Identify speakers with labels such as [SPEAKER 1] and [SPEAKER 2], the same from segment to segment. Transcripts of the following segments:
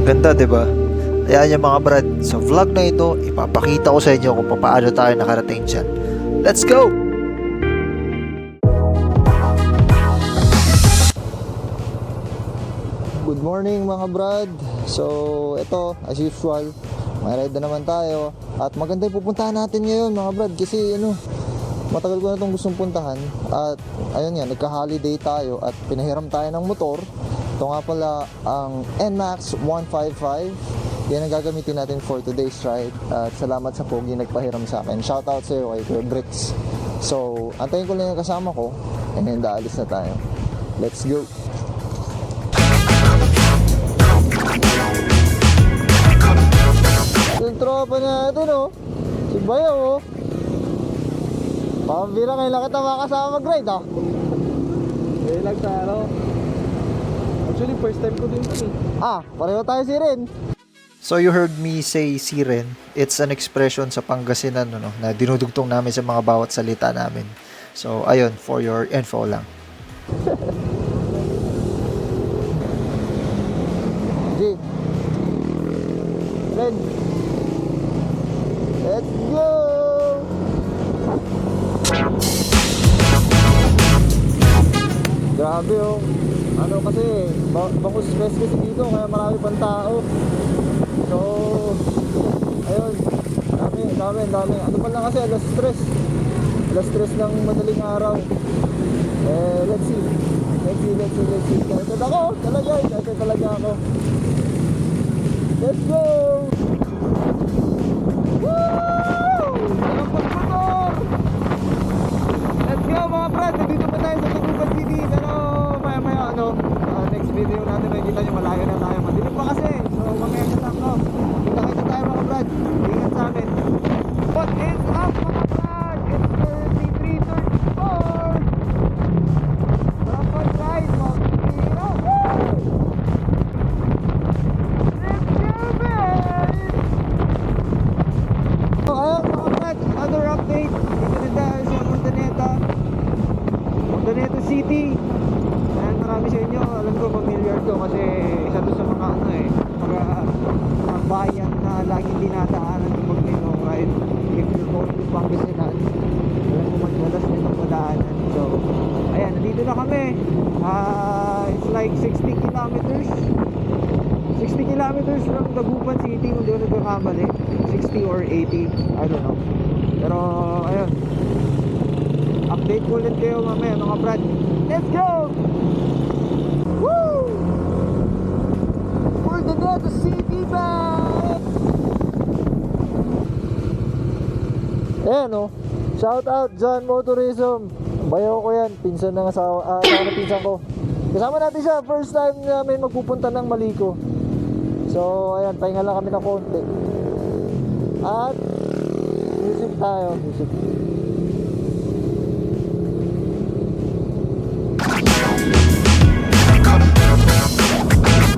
[SPEAKER 1] Sobrang ganda, 'di ba? Ayan yung mga brad. Sa vlog na ito, ipapakita ko sa inyo kung paano tayo nakarating dyan. Let's go! Good morning mga brad. So, ito, as usual, may ride na naman tayo. At maganda yung pupuntahan natin ngayon mga brad. Kasi matagal ko na itong gustong puntahan. At ayun nga, nagka-holiday tayo at pinahiram tayo ng motor. Ito nga pala ang NMAX 155. Yan ang gagamitin natin for today's ride. At salamat sa Pogi nagpahiram sa akin. Shoutout sa iyo kay Kuya Bricks. So, antayin ko lang yung kasama ko. And then, daalis na tayo. Let's go! Yung tropa natin, oh. Si Bayaw, oh. Pambira, ngayon lang kita makasama mag-ride, ah.
[SPEAKER 2] Ngayon lang sa actually, first time ko din ito, eh.
[SPEAKER 1] Pareho tayo si Ren. So you heard me say siren. It's an expression sa Pangasinan na dinudugtong namin sa mga bawat salita namin. So ayun, for your info lang. G. Ren. Let's go! Grabe oh. Kasi bangus stress kasi dito kaya marami pang tao. So, ayun, dami. Ano pa lang kasi, alas stress ng madaling araw. Let's see. Excited ako, talaga ako. Let's go! Woo! Let's go mga brad, nandito pa tayo sa Taguban City. Pero maya next video natin makikita nyo malayo na tayo. Madilim pa kasi, so mamaya na lang no. Kita tayo mga brad, ingat sa amin. What is up mga brad? It's 33:34. Rapid ride mga kira. Let's go man! So ayun mga brad, another update. Dito na tayo sa Montaneta City. And marami sa inyo, alam ko familiar to kasi isa to sa mga mga bayan na laging dinadaanan ng mag-long ride. If you're going to Pangasinan, alam ko madalas nitong madaanan. So, ayan, nandito na kami. It's like 60 kilometers. 60 kilometers from Taguban City, kung di ko nagkakamali. 60 or 80, I don't know. Pero, ayun. Update ko ulit kayo mamaya mga brad. Let's go! Woo! We're the Montaneta City man! Ayan oh. Shout out John Motorism. Bayaw ko yan. Pinsan ng asawa. Pinsan ko. Kasama natin siya. First time namin magpupunta ng Maliko. So ayan. Pahinga lang kami ng konti. At music tayo. Music.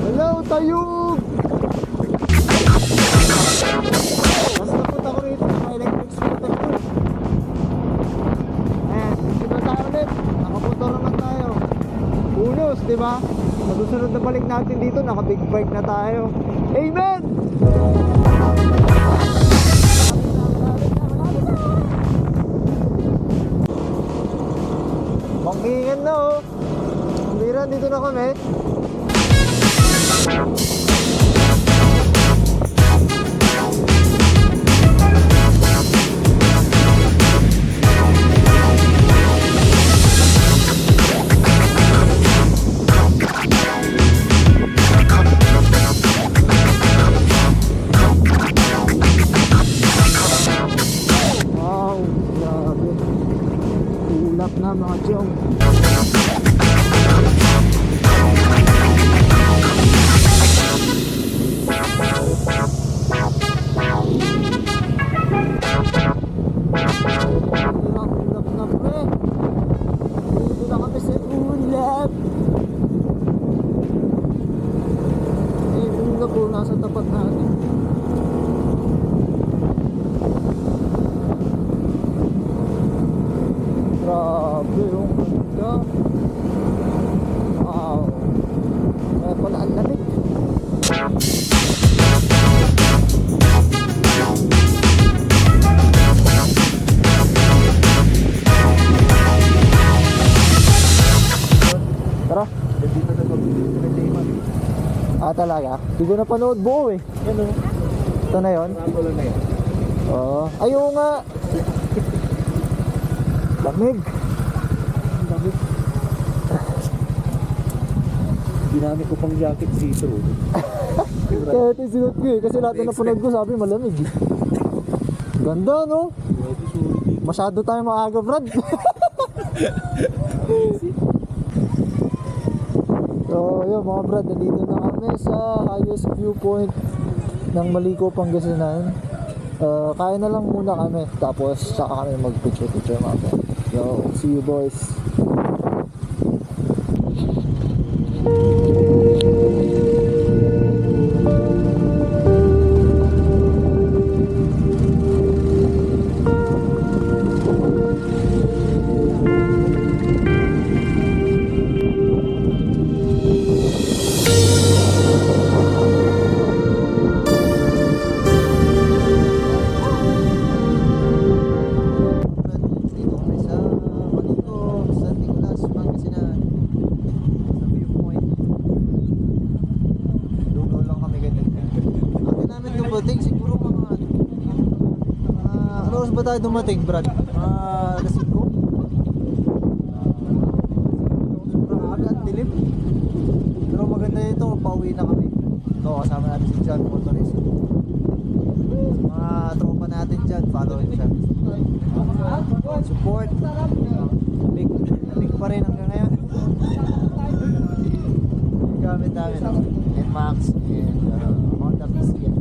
[SPEAKER 1] Hello, Tayug! Mas napunta ko rito sa electric scooter ko. Ayan, dito tayo ulit. Nakamotor naman tayo. Unos, di ba? Masusunod na balik natin dito, naka-big bike na tayo. Amen! Mangingan na oh. Mira, dito na kami. Wow, grabe. Ulap na mga chong. Nasa tapat natin. Grabe yung ganda. Ah, talaga? Hindi ko napanood buo eh.
[SPEAKER 2] Yan o.
[SPEAKER 1] Ito na yun?
[SPEAKER 2] Rambulo na yun.
[SPEAKER 1] Oo. Ayaw nga. Lamig.
[SPEAKER 2] Lamig. Ginamit ko pang jacket dito.
[SPEAKER 1] Kaya ito yung sinuot ko eh. Kasi lahat na napanood ko sabi malamig. Ganda no? Masyado tayo maaga, Brad. So yun mga Brad, nandito na kami sa highest viewpoint ng Maliko, Pangasinan. Kaya na lang muna kami, tapos saka kami mag picture mga Brad. So see you boys. Dito kami sa Maliko, San Nicolas, Pangasinan. Sa viewpoint. Lugaw lang kami ganyan. Kami namin dumating siguro mga ano oras ba tayo dumating, Brad? Alas 5? Sobrang aga at dilim. Pero maganda ito, pauwi na kami. Ito, kasama natin si John Motorist. Mga tropa natin dyan, follow him siya. Support. Big pa rin hanggang ngayon. Yung gamit namin, NMAX and Honda PCX.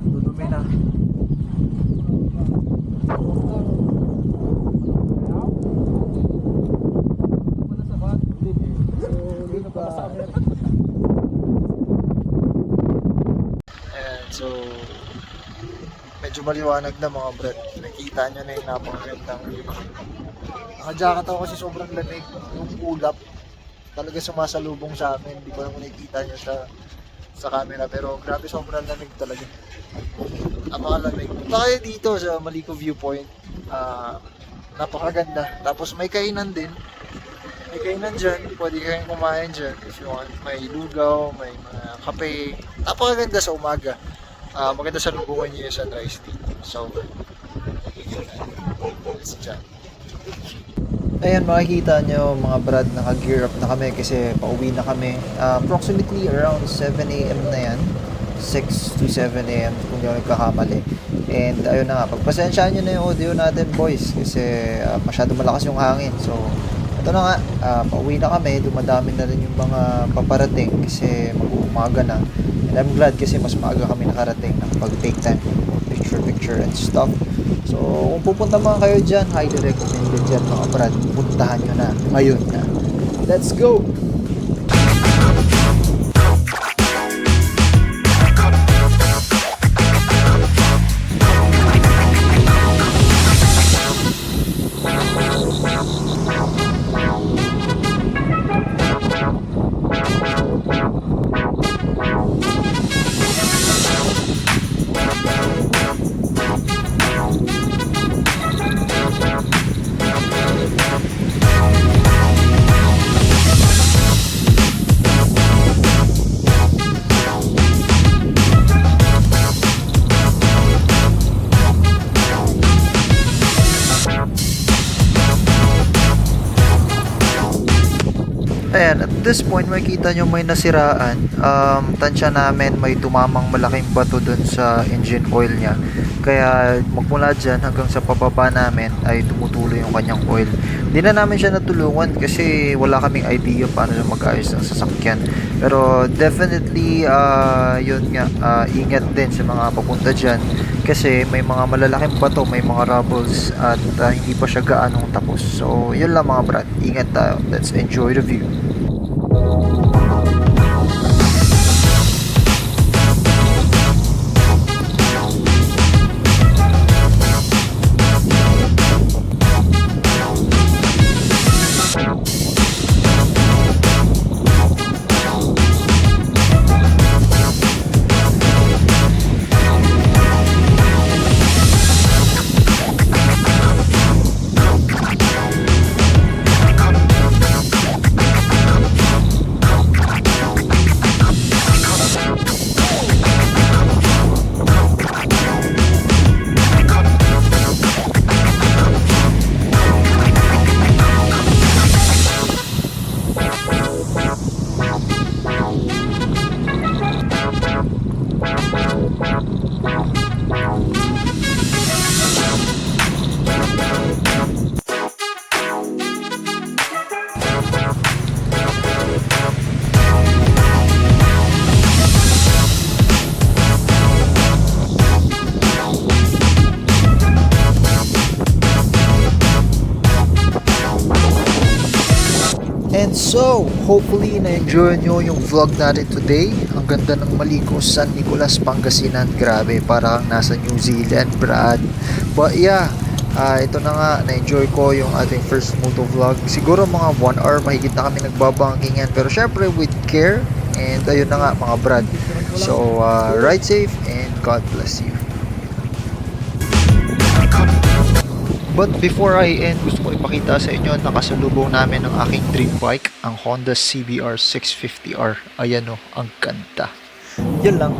[SPEAKER 1] Dudumi na. Ayan, so medyo maliwanag na mga Brad. Nakita nyo na yung napakagandang view. Naka-jacket ako kasi sobrang lamig. Yung ulap talaga sumasalubong sa amin. Hindi ko lang nakikita nyo sa camera, pero grabe sobrang lamig talaga. Napakalamig. Punta kayo dito sa Maliko Viewpoint. Napakaganda. Tapos may kainan din. May kainan dyan. Pwede kayong kumain dyan if you want. May lugaw, may mga kape. Napakaganda sa umaga. Maganda sa lubungan niyo yung sunrise dito. So, let's chat. Ayan, makikita nyo mga Brad, naka-gear up na kami kasi pauwi na kami. Approximately around 7 AM na yan. 6 to 7 AM kung di ako nagkakamali. And ayun na nga, pagpasensyaan nyo na yung audio natin boys kasi masyado malakas yung hangin. So, ito na nga, pauwi na kami. Dumadami na rin yung mga paparating kasi mag-uumaga na. And I'm glad kasi mas maaga kami nakarating, nakapag-take time, picture and stuff. So, kung pupunta mga kayo dyan, highly recommended dyan mga Brad. Puntahan nyo na ngayon na. Let's go! Ayan, at this point makikita nyo may nasiraan. Tansya namin may tumamang malaking bato dun sa engine oil niya. Kaya magmula dyan hanggang sa pababa namin ay tumutuloy yung kanyang oil. Hindi na namin siya natulungan kasi wala kaming idea paano na mag-ayos ang sasakyan. Pero definitely yun nga, ingat din sa mga papunta dyan kasi may mga malalaking bato, may mga rubbles at hindi pa siya gaanong tapos. So yun lang mga Brad, ingat tayo. Let's enjoy the view. And so, hopefully na-enjoy nyo yung vlog natin today. Ang ganda ng Maliko, San Nicolas, Pangasinan. Grabe, para kang nasa New Zealand, Brad. But yeah, ito na nga, na-enjoy ko yung ating first moto vlog. Siguro mga 1 hour mahigit na kami nagbabangkingan. Pero syempre with care. And ayun na nga mga Brad. So, ride safe and God bless you. But before I end, gusto ko ipakita sa inyo nakasalubong namin ang aking dream bike, ang Honda CBR 650R. Ayan o, ang ganda. Yan lang.